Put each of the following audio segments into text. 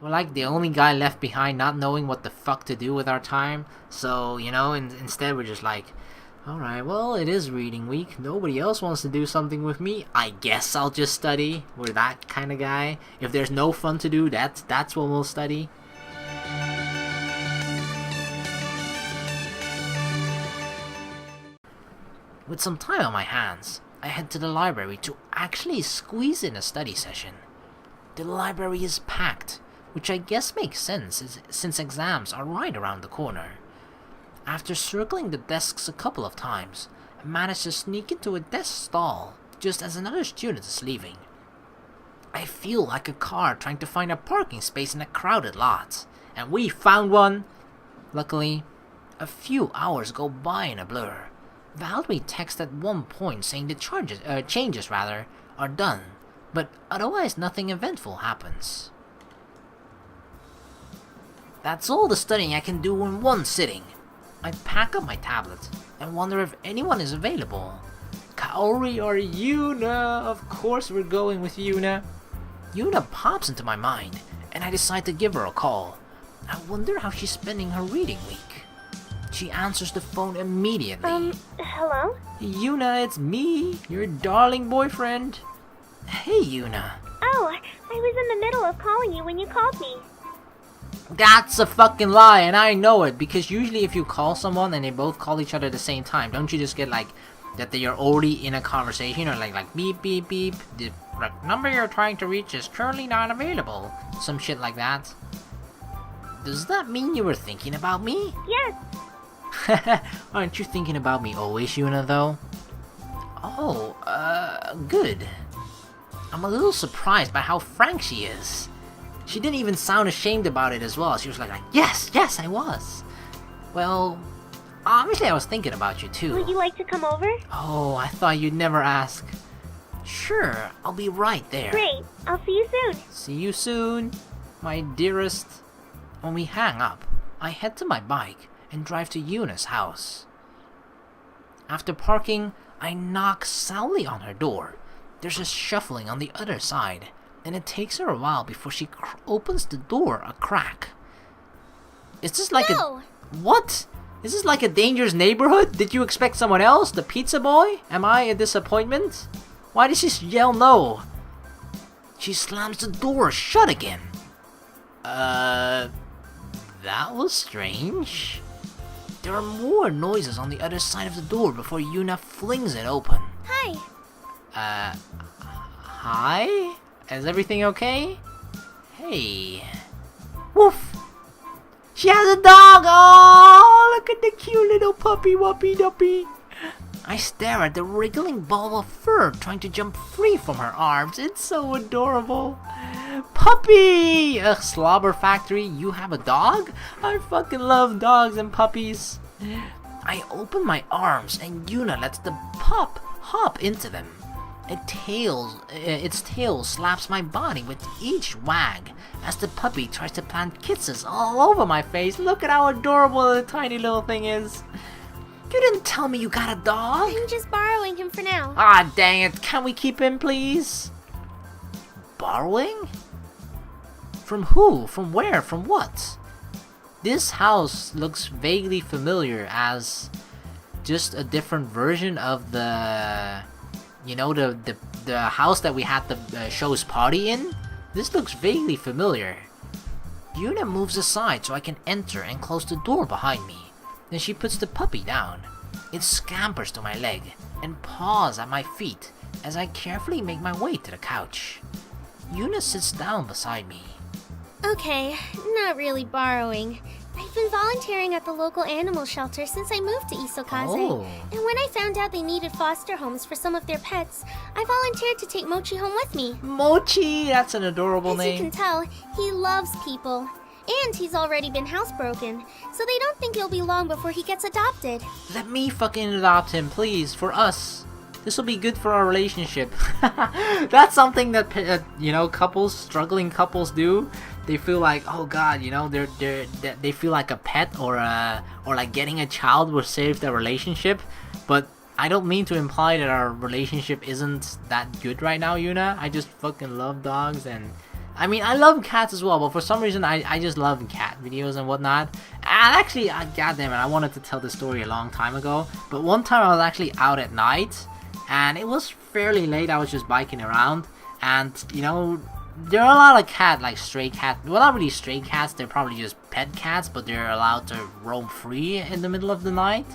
we're like the only guy left behind not knowing what the fuck to do with our time. So, instead we're just like, alright, well, it is reading week. Nobody else wants to do something with me. I guess I'll just study. We're that kind of guy. If there's no fun to do, that's when we'll study. With some time on my hands, I head to the library to actually squeeze in a study session. The library is packed, which I guess makes sense since exams are right around the corner. After circling the desks a couple of times, I managed to sneak into a desk stall just as another student is leaving. I feel like a car trying to find a parking space in a crowded lot, and we found one! Luckily, a few hours go by in a blur. Valerie texts at one point saying the changes are done, but otherwise nothing eventful happens. That's all the studying I can do in one sitting. I pack up my tablet and wonder if anyone is available. Kaori or Yuuna? Of course we're going with Yuuna. Yuuna pops into my mind, and I decide to give her a call. I wonder how she's spending her reading week. She answers the phone immediately. Hello? Yuuna, it's me, your darling boyfriend. Hey, Yuuna. Oh, I was in the middle of calling you when you called me. That's a fucking lie, and I know it, because usually if you call someone and they both call each other at the same time, don't you just get like, that they are already in a conversation, or like beep, beep, beep, the number you're trying to reach is currently not available. Some shit like that. Does that mean you were thinking about me? Yes. Aren't you thinking about me always, Yuuna, though? Oh, good. I'm a little surprised by how frank she is. She didn't even sound ashamed about it as well. She was like, yes, I was. Well, obviously I was thinking about you too. Would you like to come over? Oh, I thought you'd never ask. Sure, I'll be right there. Great, I'll see you soon. See you soon, my dearest. When we hang up, I head to my bike and drive to Yuuna's house. After parking, I knock soundly on her door. There's a shuffling on the other side, and it takes her a while before she opens the door a crack. Is this like No! What? Is this like a dangerous neighborhood? Did you expect someone else? The pizza boy? Am I a disappointment? Why did she yell no? She slams the door shut again. That was strange. There are more noises on the other side of the door before Yuuna flings it open. Hi. Hi? Is everything okay? Hey. Woof! She has a dog! Oh, look at the cute little puppy wuppy duppy. I stare at the wriggling ball of fur trying to jump free from her arms. It's so adorable. Puppy! Ugh, slobber factory, you have a dog? I fucking love dogs and puppies. I open my arms and Yuuna lets the pup hop into them. Its tail slaps my body with each wag as the puppy tries to plant kisses all over my face. Look at how adorable the tiny little thing is. You didn't tell me you got a dog. I'm just borrowing him for now. Ah, dang it. Can we keep him, please? Borrowing? From who? From where? From what? This house looks vaguely familiar as just a different version of the house that we had the show's party in. This looks vaguely familiar. Yuuna moves aside so I can enter and close the door behind me. Then she puts the puppy down. It scampers to my leg and paws at my feet as I carefully make my way to the couch. Yuuna sits down beside me. Okay, not really borrowing. I've been volunteering at the local animal shelter since I moved to Isokaze. Oh. And when I found out they needed foster homes for some of their pets, I volunteered to take Mochi home with me. Mochi! That's an adorable name. As you can tell, he loves people. And he's already been housebroken, so they don't think it'll be long before he gets adopted. Let me fucking adopt him, please, for us. This will be good for our relationship. That's something that struggling couples do. They feel like, oh god, they feel like a pet or like getting a child will save their relationship. But I don't mean to imply that our relationship isn't that good right now, Yuuna. I just fucking love dogs, and I mean, I love cats as well, but for some reason, I just love cat videos and whatnot. And actually, goddamn it, I wanted to tell this story a long time ago. But one time I was actually out at night, and it was fairly late. I was just biking around, and you know, there are a lot of like stray cat. Well, not really stray cats. They're probably just pet cats, but they're allowed to roam free in the middle of the night,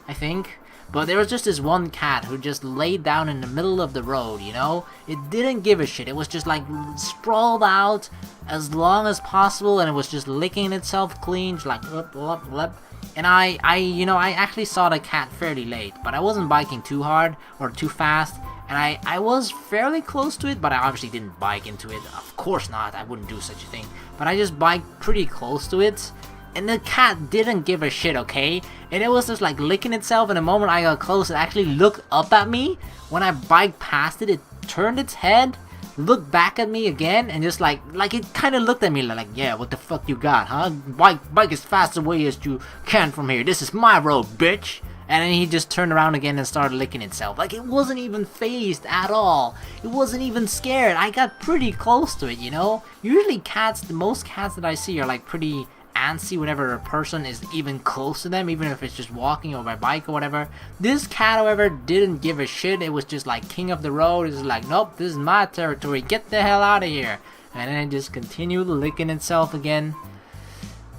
I think. But there was just this one cat who just laid down in the middle of the road, you know? It didn't give a shit. It was just like sprawled out as long as possible, and it was just licking itself clean, just like lip, lip, lip. And I actually saw the cat fairly late, but I wasn't biking too hard or too fast. And I was fairly close to it, but I obviously didn't bike into it. Of course not, I wouldn't do such a thing. But I just biked pretty close to it. And the cat didn't give a shit, okay? And it was just like licking itself, and the moment I got close, it actually looked up at me. When I biked past it, it turned its head, looked back at me again, and just like it kind of looked at me like, yeah, what the fuck you got, huh? Bike as fast away as you can from here. This is my road, bitch. And then he just turned around again and started licking itself. Like, it wasn't even phased at all. It wasn't even scared. I got pretty close to it, you know? Usually most cats that I see are like pretty antsy whenever a person is even close to them, even if it's just walking or by bike or whatever. This cat, however, didn't give a shit. It was just like king of the road. It was like, nope, this is my territory. Get the hell out of here. And then it just continued licking itself again.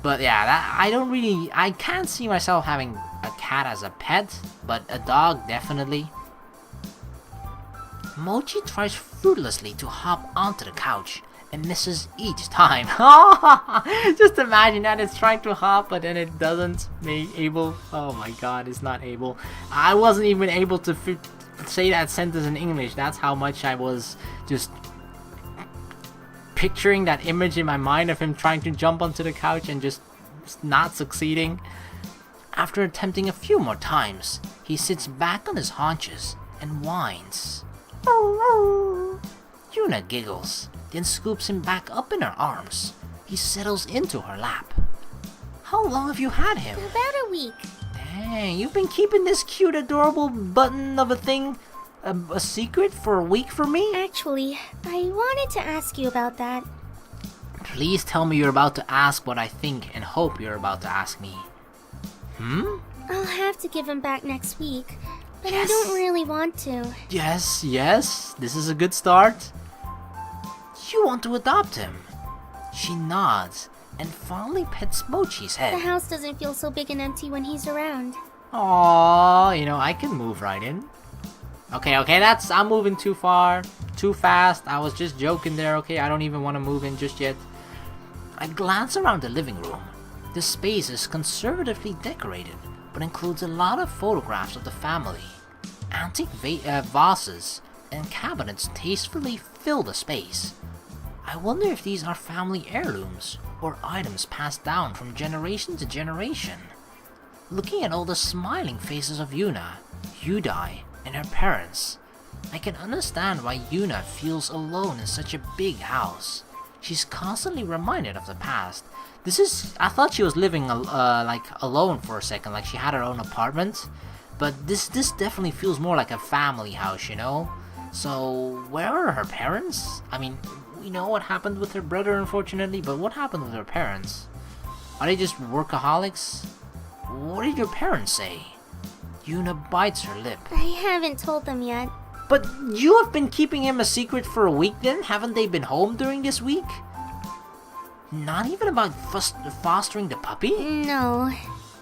But yeah, I can't see myself having a cat as a pet, but a dog definitely. Mochi tries fruitlessly to hop onto the couch and misses each time. Just imagine that, it's trying to hop, but then it doesn't able. Oh my god, it's not able. I wasn't even able to say that sentence in English. That's how much I was just picturing that image in my mind of him trying to jump onto the couch and just not succeeding. After attempting a few more times, he sits back on his haunches and whines. Yuuna giggles, then scoops him back up in her arms. He settles into her lap. How long have you had him? About a week. Dang, you've been keeping this cute, adorable button of a thing a secret for a week from me? Actually, I wanted to ask you about that. Please tell me you're about to ask what I think and hope you're about to ask me. I'll have to give him back next week, but Yes. I don't really want to. Yes, this is a good start. You want to adopt him. She nods and fondly pets Mochi's The head. house doesn't feel so big and empty when he's around. Aww, I can move right in. Okay, I'm moving too far, too fast. I was just joking there, okay? I don't even want to move in just yet. I glance around the living room. The space is conservatively decorated, but includes a lot of photographs of the family. Antique vases and cabinets tastefully fill the space. I wonder if these are family heirlooms, or items passed down from generation to generation. Looking at all the smiling faces of Yuuna, Yudai, and her parents, I can understand why Yuuna feels alone in such a big house. She's constantly reminded of the past. I thought she was living alone for a second, like she had her own apartment. But this definitely feels more like a family house, you know? So, where are her parents? I mean, we know what happened with her brother, unfortunately, but what happened with her parents? Are they just workaholics? What did your parents say? Yuuna bites her lip. I haven't told them yet. But you have been keeping him a secret for a week then? Haven't they been home during this week? Not even about fostering the puppy? No.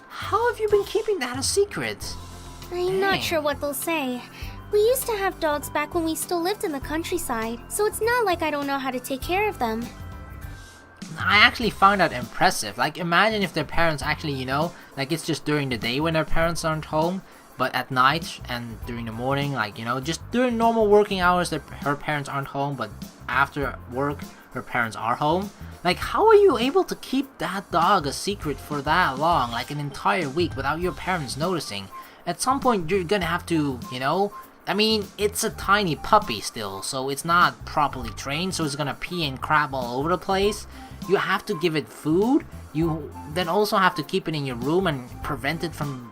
How have you been keeping that a secret? I'm Dang. not sure what they'll say. We used to have dogs back when we still lived in the countryside, so it's not like I don't know how to take care of them. I actually found that impressive. Like, imagine if their parents actually, like it's just during the day when their parents aren't home, but at night and during the morning, like, just during normal working hours, her parents aren't home, but after work, her parents are home. Like, how are you able to keep that dog a secret for that long, like an entire week, without your parents noticing? At some point, you're gonna have to, I mean, it's a tiny puppy still, so it's not properly trained, so it's gonna pee and crap all over the place. You have to give it food. You then also have to keep it in your room and prevent it from,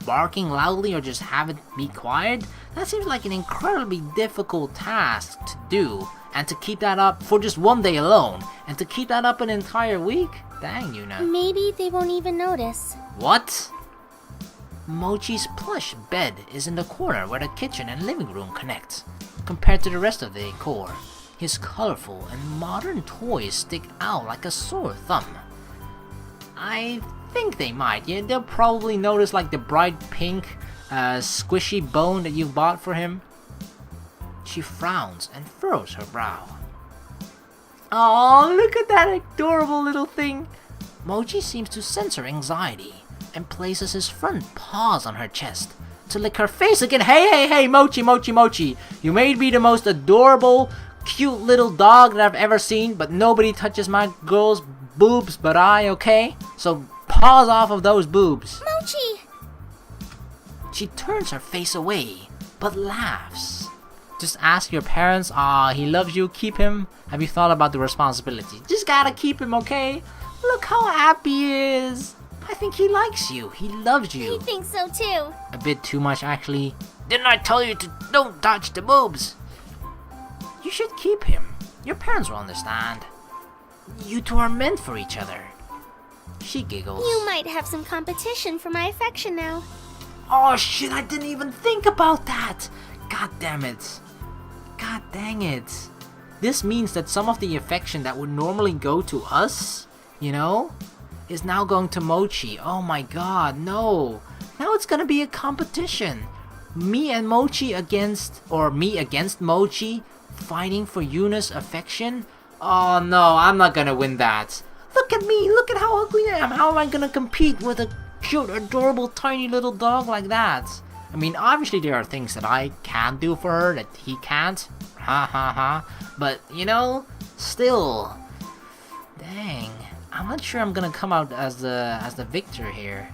barking loudly or just have it be quiet. That seems like an incredibly difficult task to do. And to keep that up for just one day alone, and to keep that up an entire week? Dang, Yuuna. Maybe they won't even notice. What? Mochi's plush bed is in the corner where the kitchen and living room connect. Compared to the rest of the decor, his colorful and modern toys stick out like a sore thumb. I think they might. Yeah, they'll probably notice like the bright pink, squishy bone that you bought for him. She frowns and furrows her brow. Oh, look at that adorable little thing. Mochi seems to sense her anxiety and places his front paws on her chest to lick her face again. Hey, Mochi, Mochi, Mochi. You may be the most adorable, cute little dog that I've ever seen, but nobody touches my girl's boobs but I, okay? So paws off of those boobs. Mochi! She turns her face away, but laughs. Just ask your parents, he loves you, keep him. Have you thought about the responsibility? Just gotta keep him, okay? Look how happy he is. I think he likes you, he loves you. He thinks so too. A bit too much, actually. Didn't I tell you to don't touch the boobs? You should keep him. Your parents will understand. You two are meant for each other. She giggles. You might have some competition for my affection now. Oh shit, I didn't even think about that. God damn it. God dang it. This means that some of the affection that would normally go to us, you know, is now going to Mochi. Oh my god, no. Now it's gonna be a competition. Me and Mochi against, or me against Mochi, fighting for Yuuna's affection? Oh no, I'm not gonna win that. Look at me, look at how ugly I am. How am I gonna compete with a cute, adorable, tiny little dog like that? I mean, obviously there are things that I can do for her that he can't. Ha ha ha. But, you know, still. Dang. I'm not sure I'm gonna come out as the victor here.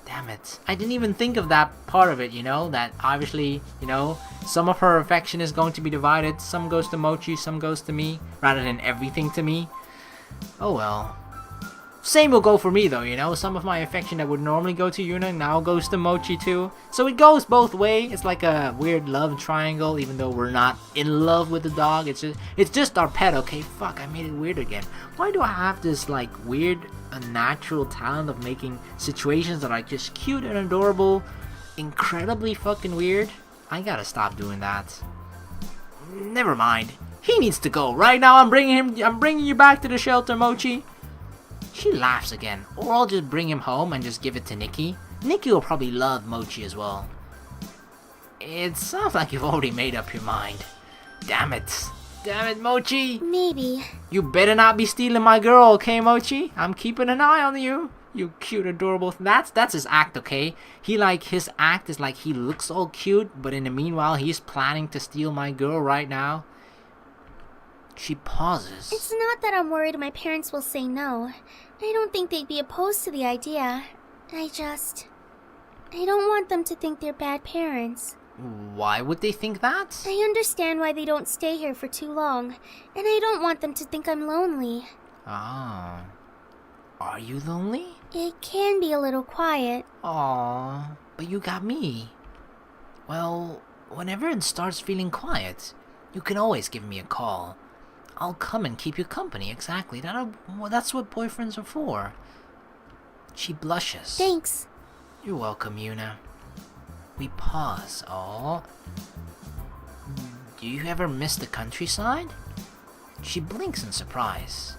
Damn it. I didn't even think of that part of it, you know? That obviously, you know, some of her affection is going to be divided. Some goes to Mochi, some goes to me. Rather than everything to me. Oh well. Same will go for me though, you know? Some of my affection that would normally go to Yuuna now goes to Mochi too. So it goes both ways. It's like a weird love triangle, even though we're not in love with the dog. It's just our pet, okay? Fuck, I made it weird again. Why do I have this like weird, unnatural talent of making situations that are just cute and adorable incredibly fucking weird? I gotta stop doing that. Never mind. He needs to go. Right now I'm bringing you back to the shelter, Mochi. She laughs again, or I'll just bring him home and just give it to Nikki. Nikki will probably love Mochi as well. It sounds like you've already made up your mind. Damn it. Damn it, Mochi. Maybe. You better not be stealing my girl, okay, Mochi? I'm keeping an eye on you. You cute, adorable. That's his act, okay? His act is like he looks all cute, but in the meanwhile, he's planning to steal my girl right now. She pauses. It's not that I'm worried my parents will say no. I don't think they'd be opposed to the idea. I don't want them to think they're bad parents. Why would they think that? I understand why they don't stay here for too long, and I don't want them to think I'm lonely. Oh. Are you lonely? It can be a little quiet. Aw, but you got me. Well, whenever it starts feeling quiet, you can always give me a call. I'll come and keep you company, exactly. That's what boyfriends are for. She blushes. Thanks. You're welcome, Yuuna. We pause. Aw. Do you ever miss the countryside? She blinks in surprise.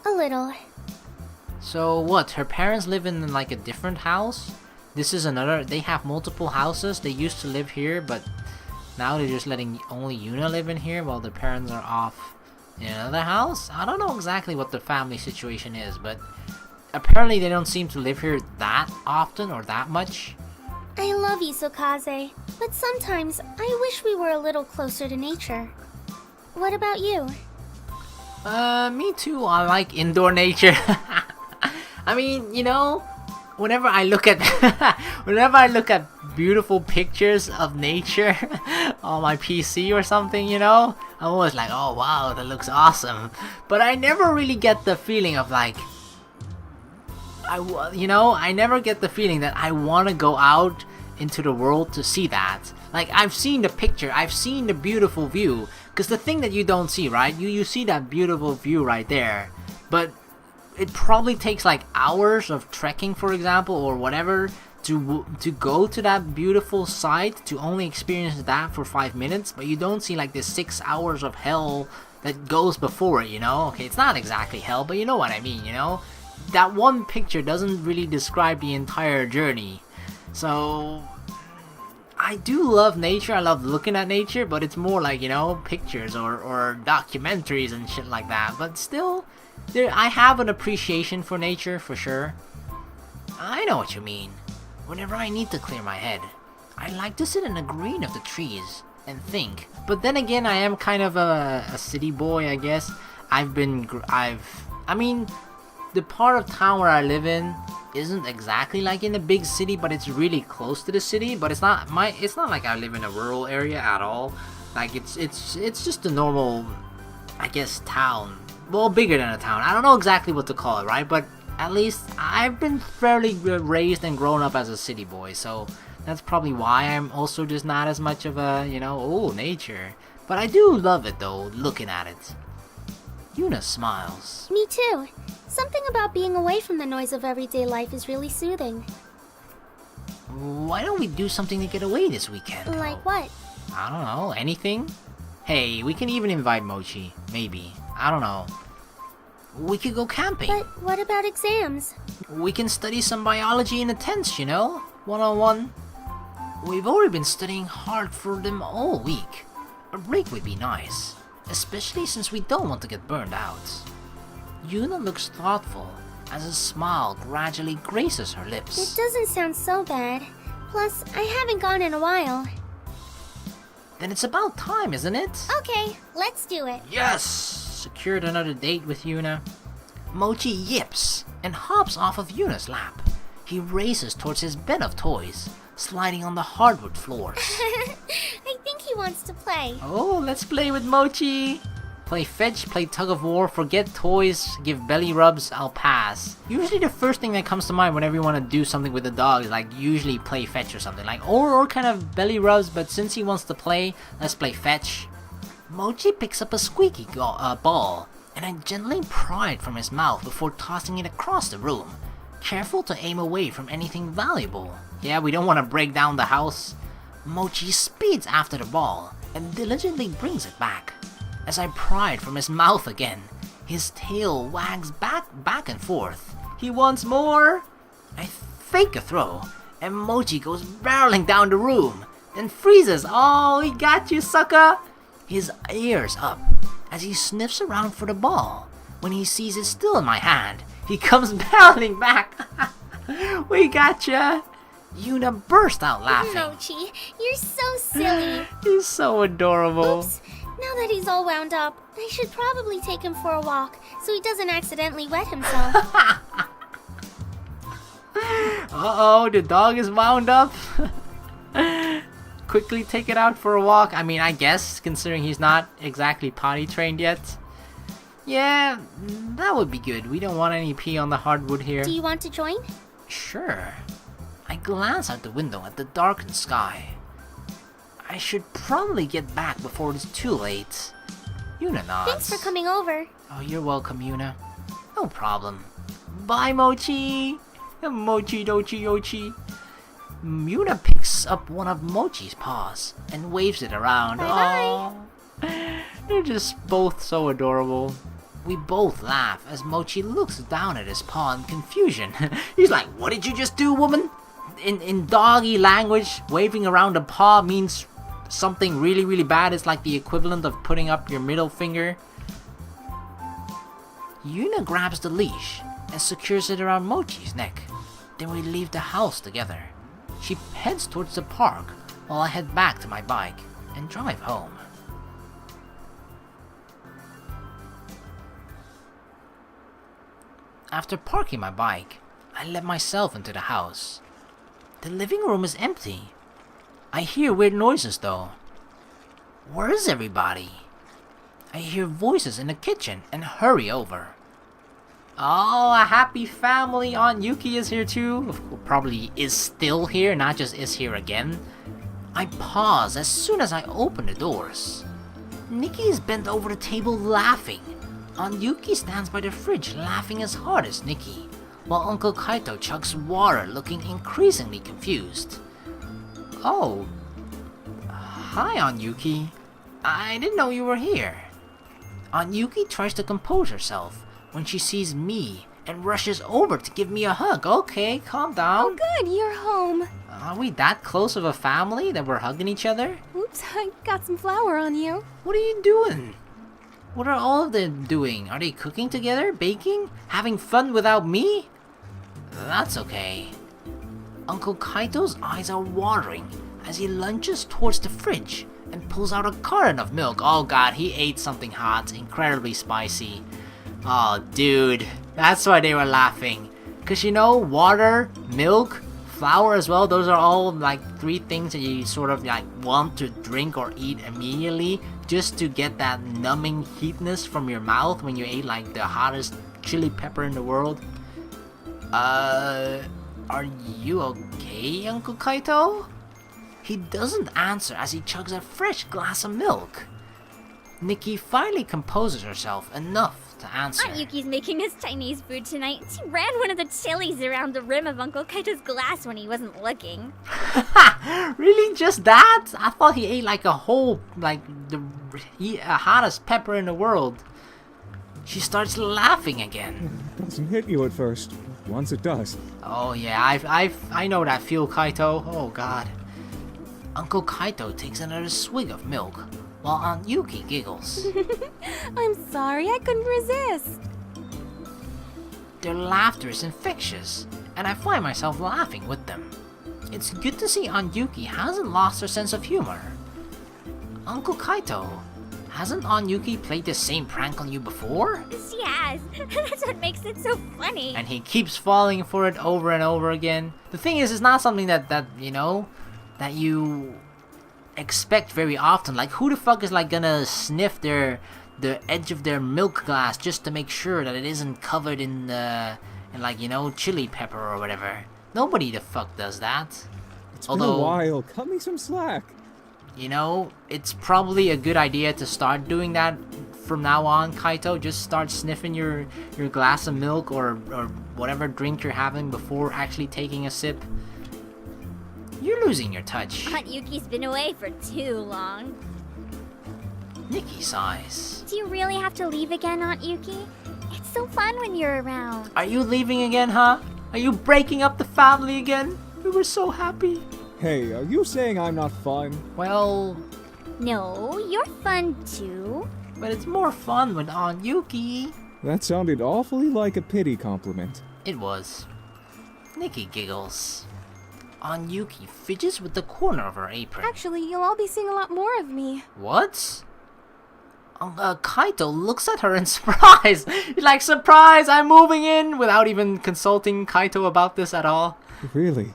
A little. So what, her parents live in like a different house? They have multiple houses. They used to live here, but now they're just letting only Yuuna live in here while their parents are off in another house? I don't know exactly what the family situation is, but apparently they don't seem to live here that often or that much. I love Isokaze, but sometimes I wish we were a little closer to nature. What about you? Me too. I like indoor nature. I mean, you know, whenever I look at beautiful pictures of nature on my PC or something, you know, I'm always like, oh wow, that looks awesome. But I never really get the feeling of like, I never get the feeling that I want to go out into the world to see that. Like, I've seen the picture, I've seen the beautiful view, Because the thing that you don't see, right? You see that beautiful view right there, but it probably takes like hours of trekking, for example, or whatever, to go to that beautiful site, to only experience that for 5 minutes, but you don't see like the 6 hours of hell that goes before it, you know? Okay, it's not exactly hell, but you know what I mean, you know? That one picture doesn't really describe the entire journey. So I do love nature, I love looking at nature, but it's more like, you know, pictures or documentaries and shit like that. But still, I have an appreciation for nature, for sure. I know what you mean. Whenever I need to clear my head, I like to sit in the green of the trees and think. But then again, I am kind of a city boy, I guess. I mean, the part of town where I live in isn't exactly like in a big city, but it's really close to the city. But it's not like I live in a rural area at all. Like it's just a normal, I guess, town. Well, bigger than a town. I don't know exactly what to call it, right? But at least I've been fairly raised and grown up as a city boy, so that's probably why I'm also just not as much of a, you know, oh, nature. But I do love it though, looking at it. Yuuna smiles. Me too. Something about being away from the noise of everyday life is really soothing. Why don't we do something to get away this weekend? Like what? I don't know, anything? Hey, we can even invite Mochi, maybe. I don't know. We could go camping. But what about exams? We can study some biology in the tents, you know? One-on-one. We've already been studying hard for them all week. A break would be nice, especially since we don't want to get burned out. Yuuna looks thoughtful as a smile gradually graces her lips. It doesn't sound so bad. Plus, I haven't gone in a while. Then it's about time, isn't it? Okay, let's do it. Yes! Secured another date with Yuuna. Mochi yips and hops off of Yuuna's lap. He races towards his bed of toys, sliding on the hardwood floors. I think he wants to play. Oh, let's play with Mochi. Play fetch, play tug of war, forget toys, give belly rubs, I'll pass. Usually the first thing that comes to mind whenever you want to do something with a dog is like usually play fetch or something. Like or kind of belly rubs, but since he wants to play, let's play fetch. Mochi picks up a squeaky ball and I gently pry it from his mouth before tossing it across the room, careful to aim away from anything valuable. Yeah, we don't want to break down the house. Mochi speeds after the ball and diligently brings it back. As I pry it from his mouth again, his tail wags back and forth. He wants more! I fake a throw, and Mochi goes barreling down the room, then freezes. Oh, he got you, sucker! His ears up as he sniffs around for the ball. When he sees it still in my hand, he comes barreling back. We gotcha! Yuuna burst out laughing. Mochi, you're so silly. He's so adorable. Oops. Now that he's all wound up, I should probably take him for a walk so he doesn't accidentally wet himself. Uh-oh, the dog is wound up. Quickly take it out for a walk. I mean, I guess, considering he's not exactly potty trained yet. Yeah, that would be good. We don't want any pee on the hardwood here. Do you want to join? Sure. I glance out the window at the darkened sky. I should probably get back before it's too late. Yuuna nods. Thanks for coming over. Oh, you're welcome, Yuuna. No problem. Bye, Mochi. Mochi, dochi, yochi. Yuuna picks up one of Mochi's paws and waves it around. Bye-bye. Aww. They're just both so adorable. We both laugh as Mochi looks down at his paw in confusion. He's like, what did you just do, woman? In doggy language, waving around a paw means something really, really bad. It's like the equivalent of putting up your middle finger. Yuuna grabs the leash and secures it around Mochi's neck. Then we leave the house together. She heads towards the park while I head back to my bike and drive home. After parking my bike, I let myself into the house. The living room is empty. I hear weird noises though. Where is everybody? I hear voices in the kitchen and hurry over. Oh, a happy family. Aunt Yuki is here too. Probably is still here, not just is here again. I pause as soon as I open the doors. Nikki is bent over the table laughing. Aunt Yuki stands by the fridge laughing as hard as Nikki, while Uncle Kaito chugs water looking increasingly confused. Oh. Hi, Aunt Yuki. I didn't know you were here. Aunt Yuki tries to compose herself when she sees me and rushes over to give me a hug. Okay, calm down. Oh good, you're home. Are we that close of a family that we're hugging each other? Oops, I got some flour on you. What are you doing? What are all of them doing? Are they cooking together? Baking? Having fun without me? That's okay. Uncle Kaito's eyes are watering as he lunges towards the fridge and pulls out a carton of milk. Oh god, he ate something hot, incredibly spicy. Oh dude, that's why they were laughing. Cause you know, water, milk, flour as well, those are all like 3 things that you sort of like want to drink or eat immediately just to get that numbing heatness from your mouth when you ate like the hottest chili pepper in the world. Are you okay, Uncle Kaito? He doesn't answer as he chugs a fresh glass of milk. Nikki finally composes herself enough to answer. Aunt Yuki's making us Chinese food tonight. She ran one of the chilies around the rim of Uncle Kaito's glass when he wasn't looking. Really, just that? I thought he ate like a whole, like the hottest pepper in the world. She starts laughing again. It doesn't hit you at first. Once it does. Oh yeah, I know that feel, Kaito. Oh god. Uncle Kaito takes another swig of milk, while Aunt Yuki giggles. I'm sorry, I couldn't resist. Their laughter is infectious, and I find myself laughing with them. It's good to see Aunt Yuki hasn't lost her sense of humor. Uncle Kaito, hasn't Aunt Yuki played the same prank on you before? She has. That's what makes it so funny. And he keeps falling for it over and over again. The thing is, it's not something that you know, that you expect very often. Like, who the fuck is like gonna sniff the edge of their milk glass just to make sure that it isn't covered in like, you know, chili pepper or whatever? Nobody the fuck does that. It's been a while. Cut me some slack. You know, it's probably a good idea to start doing that from now on, Kaito. Just start sniffing your glass of milk or whatever drink you're having before actually taking a sip. You're losing your touch. Aunt Yuki's been away for too long. Nikki sighs. Do you really have to leave again, Aunt Yuki? It's so fun when you're around. Are you leaving again, huh? Are you breaking up the family again? We were so happy. Hey, are you saying I'm not fun? Well, No, you're fun too. but it's more fun with Aunt Yuki. That sounded awfully like a pity compliment. It was. Nikki giggles. Aunt Yuki fidgets with the corner of her apron. Actually, you'll all be seeing a lot more of me. What? Kaito looks at her in surprise. He's like, surprise, I'm moving in, without even consulting Kaito about this at all. Really?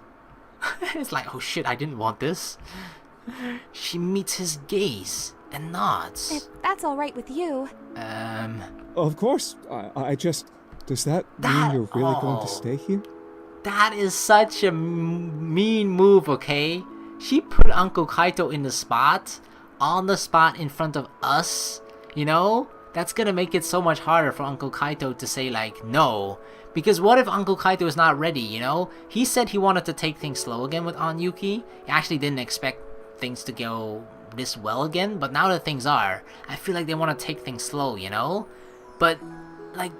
It's like, oh shit, I didn't want this. She meets his gaze and nods. If that's alright with you. Of course. I just... Does that mean you're really going to stay here? That is such a mean move, okay? She put Uncle Kaito in the spot, on the spot in front of us, you know? That's gonna make it so much harder for Uncle Kaito to say, like, no. Because what if Uncle Kaito is not ready, you know? He said he wanted to take things slow again with Aunt Yuki. He actually didn't expect things to go this well again, but now that things are, I feel like they want to take things slow, you know? But, like,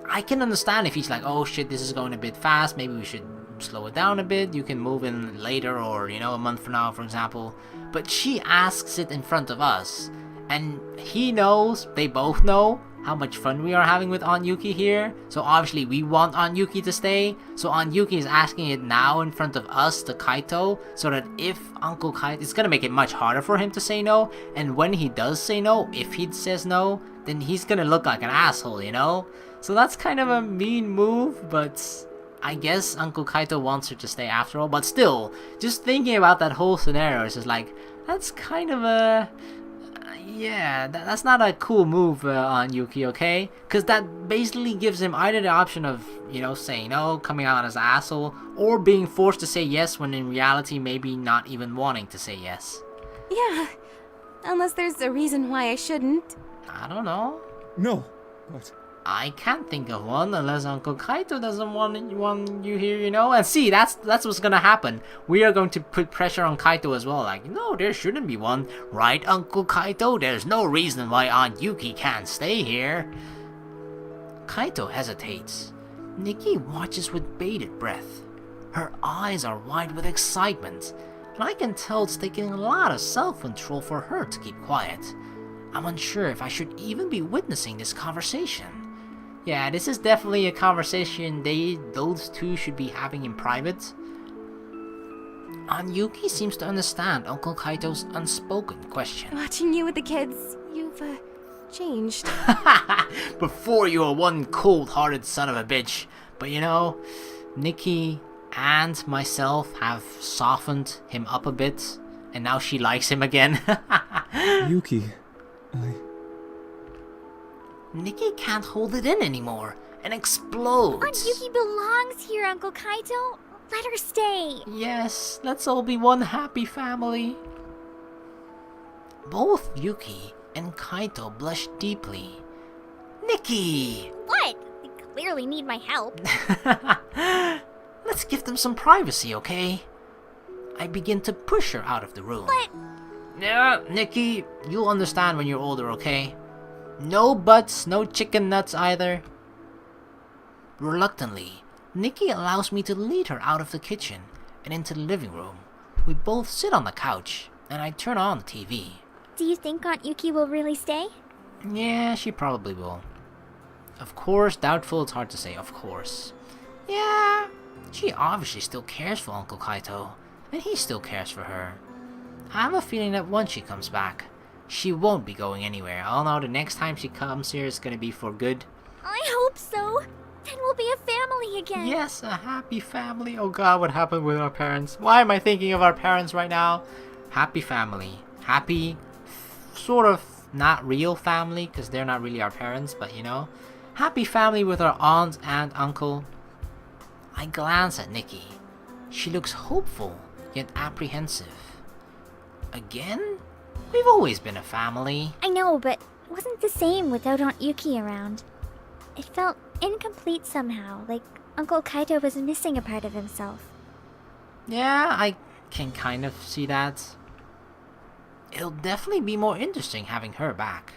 I can understand if he's like, oh shit, this is going a bit fast, maybe we should slow it down a bit, you can move in later or, you know, a month from now, for example. But she asks it in front of us, and he knows, they both know, how much fun we are having with Aunt Yuki here. So obviously we want Aunt Yuki to stay, so Aunt Yuki is asking it now in front of us to Kaito, so that if Uncle Kaito, it's gonna make it much harder for him to say no, and when he does say no, if he says no, then he's gonna look like an asshole, you know? So that's kind of a mean move, but I guess Uncle Kaito wants her to stay after all. But still, just thinking about that whole scenario is just like, that's kind of a... yeah, that's not a cool move on Yuki, okay? Because that basically gives him either the option of, you know, saying no, coming out as an asshole, or being forced to say yes when in reality maybe not even wanting to say yes. Yeah, Unless there's a reason why I shouldn't. I don't know. No, but I can't think of one unless Uncle Kaito doesn't want you here, you know? And see, that's what's gonna happen. We are going to put pressure on Kaito as well. Like, no, there shouldn't be one. Right, Uncle Kaito? There's no reason why Aunt Yuki can't stay here. Kaito hesitates. Nikki watches with bated breath. Her eyes are wide with excitement, and I can tell it's taking a lot of self-control for her to keep quiet. I'm unsure if I should even be witnessing this conversation. Yeah, this is definitely a conversation those two should be having in private. Aunt Yuki seems to understand Uncle Kaito's unspoken question. Watching you with the kids, you've, changed. Before you were one cold-hearted son of a bitch. But you know, Nikki and myself have softened him up a bit, and now she likes him again. Yuki, Nikki can't hold it in anymore and explodes. Aunt Yuki belongs here, Uncle Kaito. Let her stay. Yes, let's all be one happy family. Both Yuki and Kaito blush deeply. Nikki! What? They clearly need my help. Let's give them some privacy, okay? I begin to push her out of the room. But Yeah, Nikki, you'll understand when you're older, okay? No butts, no chicken nuts either. Reluctantly, Nikki allows me to lead her out of the kitchen and into the living room. We both sit on the couch, and I turn on the TV. do you think Aunt Yuki will really stay? Yeah, she probably will. Of course, doubtful, it's hard to say, of course. Yeah, she obviously still cares for Uncle Kaito, and he still cares for her. I have a feeling that once she comes back, she won't be going anywhere. Oh no, the next time she comes here is gonna be for good. I hope so. Then we'll be a family again. Yes, a happy family. Oh god, what happened with our parents? Why am I thinking of our parents right now? Happy family. Happy, sort of not real family, because they're not really our parents, but you know. Happy family with our aunt and uncle. I glance at Nikki. She looks hopeful, yet apprehensive. Again? We've always been a family. I know, but it wasn't the same without Aunt Yuki around. It felt incomplete somehow, like Uncle Kaito was missing a part of himself. Yeah, I can kind of see that. It'll definitely be more interesting having her back.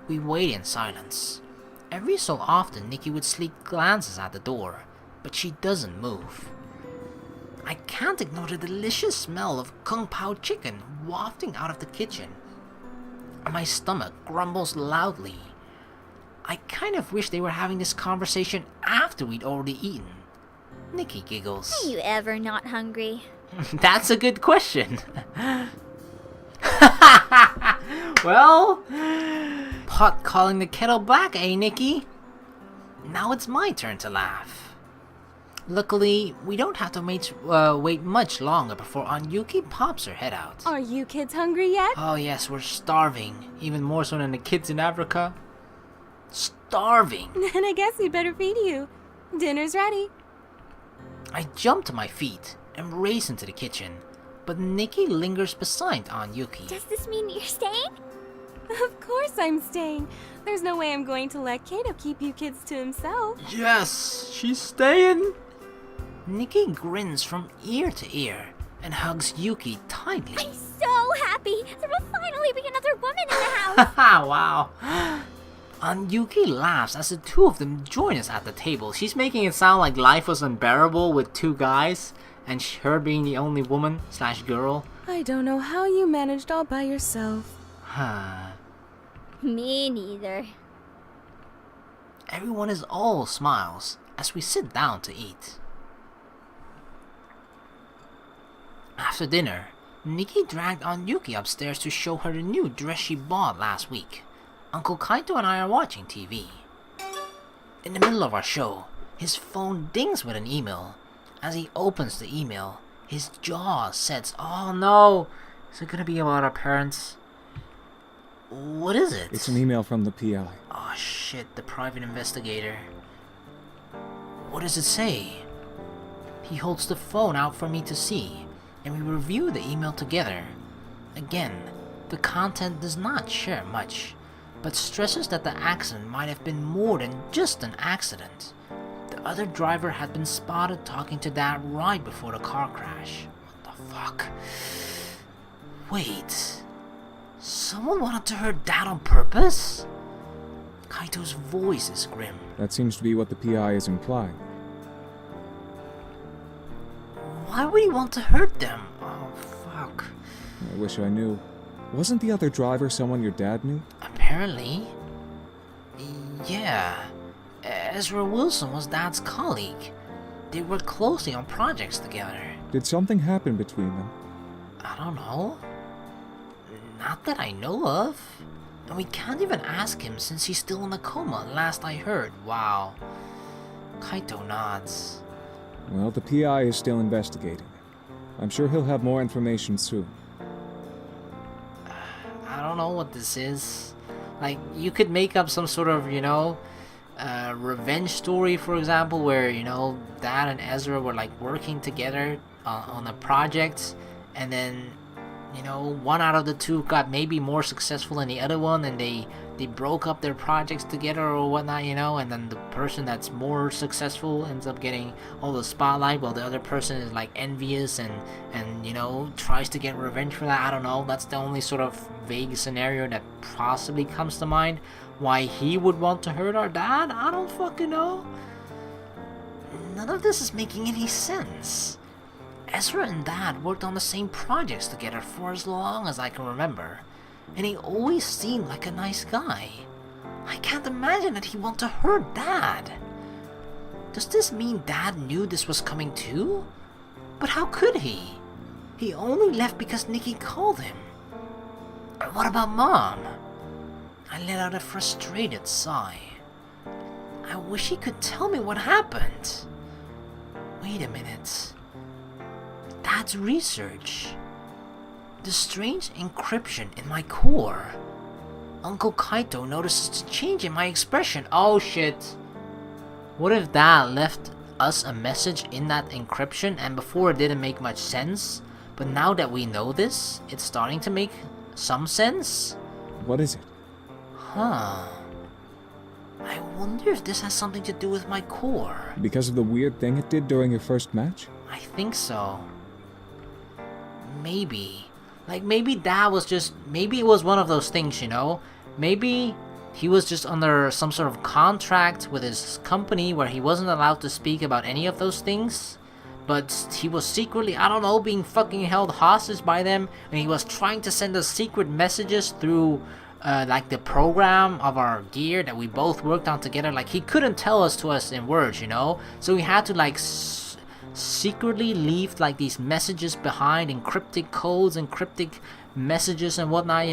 We wait in silence. Every so often, Nikki would sneak glances at the door, but she doesn't move. I can't ignore the delicious smell of kung pao chicken wafting out of the kitchen. My stomach grumbles loudly. I kind of wish they were having this conversation after we'd already eaten. Nikki giggles. Are you ever not hungry? That's a good question. Well, pot calling the kettle black, eh, Nikki? Now it's my turn to laugh. Luckily, we don't have to wait much longer before Aunt Yuki pops her head out. Are you kids hungry yet? Oh yes, we're starving. Even more so than the kids in Africa. Starving. Then I guess we'd better feed you. Dinner's ready. I jump to my feet and race into the kitchen, but Nikki lingers beside Aunt Yuki. Does this mean you're staying? Of course I'm staying. There's no way I'm going to let Kato keep you kids to himself. Yes, she's staying. Nikki grins from ear to ear and hugs Yuki tightly. I'm so happy! There will finally be another woman in the house! Wow. Aunt Yuki laughs as the two of them join us at the table. She's making it sound like life was unbearable with two guys and her being the only woman / girl. I don't know how you managed all by yourself. Me neither. Everyone is all smiles as we sit down to eat. After dinner, Nikki dragged Aunt Yuki upstairs to show her the new dress she bought last week. Uncle Kaito and I are watching TV. In the middle of our show, his phone dings with an email. As he opens the email, his jaw sets. Oh no! Is it gonna be about our parents? What is it? It's an email from the PI. Oh shit, the private investigator. What does it say? He holds the phone out for me to see, and we review the email together. Again, The content does not share much, but stresses that the accident might have been more than just an accident. The other driver had been spotted talking to Dad right before the car crash. What the fuck? Wait, someone wanted to hurt Dad on purpose? Kaito's voice is grim. That seems to be what the PI is implying. Why would he want to hurt them? Oh, fuck. I wish I knew. Wasn't the other driver someone your dad knew? Apparently. Yeah. Ezra Wilson was Dad's colleague. They worked closely on projects together. Did something happen between them? I don't know. Not that I know of. And we can't even ask him since he's still in a coma, last I heard. Wow. Kaito nods. Well, the PI is still investigating. I'm sure he'll have more information soon. I don't know what this is. Like, you could make up some sort of, revenge story, for example, where, Dad and Ezra were, like, working together on a project, and then, one out of the two got maybe more successful than the other one, and they broke up their projects together or whatnot, and then the person that's more successful ends up getting all the spotlight, while the other person is, like, envious and tries to get revenge for that. I don't know. That's the only sort of vague scenario that possibly comes to mind. Why he would want to hurt our dad? I don't fucking know. None of this is making any sense. Ezra and Dad worked on the same projects together for as long as I can remember, and he always seemed like a nice guy. I can't imagine that he wanted to hurt Dad. Does this mean Dad knew this was coming too? But how could he? He only left because Nikki called him. What about Mom? I let out a frustrated sigh. I wish he could tell me what happened. Wait a minute. Dad's research. The strange encryption in my core. Uncle Kaito notices a change in my expression. Oh shit. What if Dad left us a message in that encryption and before it didn't make much sense? But now that we know this, it's starting to make some sense? What is it? Huh. I wonder if this has something to do with my core. Because of the weird thing it did during your first match? I think so. Maybe. Like, maybe Dad was just... Maybe it was one of those things, Maybe he was just under some sort of contract with his company where he wasn't allowed to speak about any of those things. But he was secretly, I don't know, being fucking held hostage by them. And he was trying to send us secret messages through, like, the program of our gear that we both worked on together. Like, he couldn't tell us to us in words, So we had to, like... secretly leave like these messages behind, encrypted codes, encrypted messages and whatnot,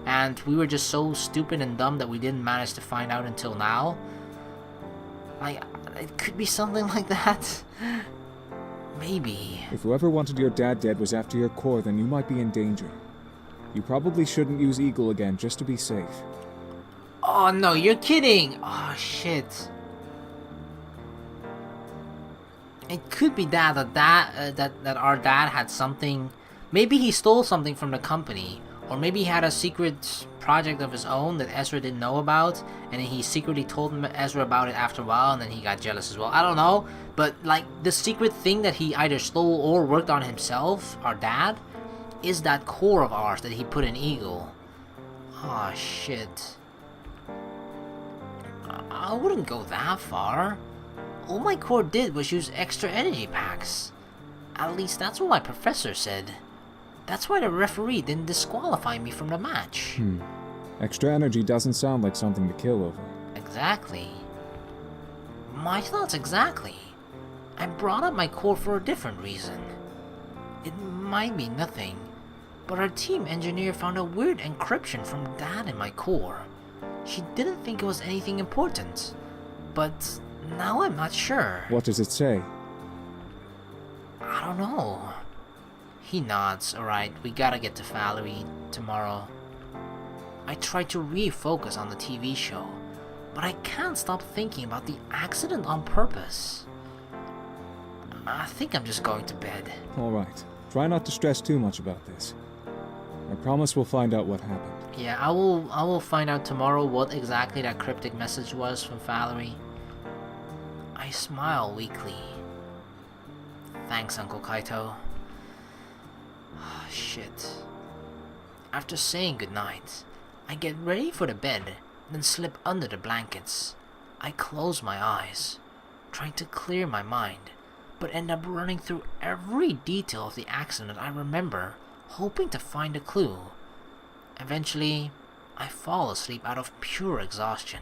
and we were just so stupid and dumb that we didn't manage to find out until now. Like, it could be something like that. Maybe. If whoever wanted your dad dead was after your core, then you might be in danger. You probably shouldn't use Eagle again just to be safe. Oh no, you're kidding! Oh shit. It could be that our dad had something. Maybe he stole something from the company, or maybe he had a secret project of his own that Ezra didn't know about, and then he secretly told Ezra about it after a while, and then he got jealous as well. I don't know, but like the secret thing that he either stole or worked on himself, our dad, is that core of ours that he put in Eagle. Oh shit. I wouldn't go that far. All my core did was use extra energy packs. At least that's what my professor said. That's why the referee didn't disqualify me from the match. Extra energy doesn't sound like something to kill over. Exactly. My thoughts exactly. I brought up my core for a different reason. It might be nothing, but our team engineer found a weird encryption from Dad in my core. She didn't think it was anything important, but now I'm not sure. What does it say? I don't know. He nods. Alright, we gotta get to Valerie tomorrow. I try to refocus on the TV show, but I can't stop thinking about the accident on purpose. I think I'm just going to bed. Alright. Try not to stress too much about this. I promise we'll find out what happened. Yeah, I will find out tomorrow what exactly that cryptic message was from Valerie. I smile weakly. Thanks, Uncle Kaito. Shit. After saying goodnight, I get ready for the bed, then slip under the blankets. I close my eyes, trying to clear my mind, but end up running through every detail of the accident I remember, hoping to find a clue. Eventually, I fall asleep out of pure exhaustion.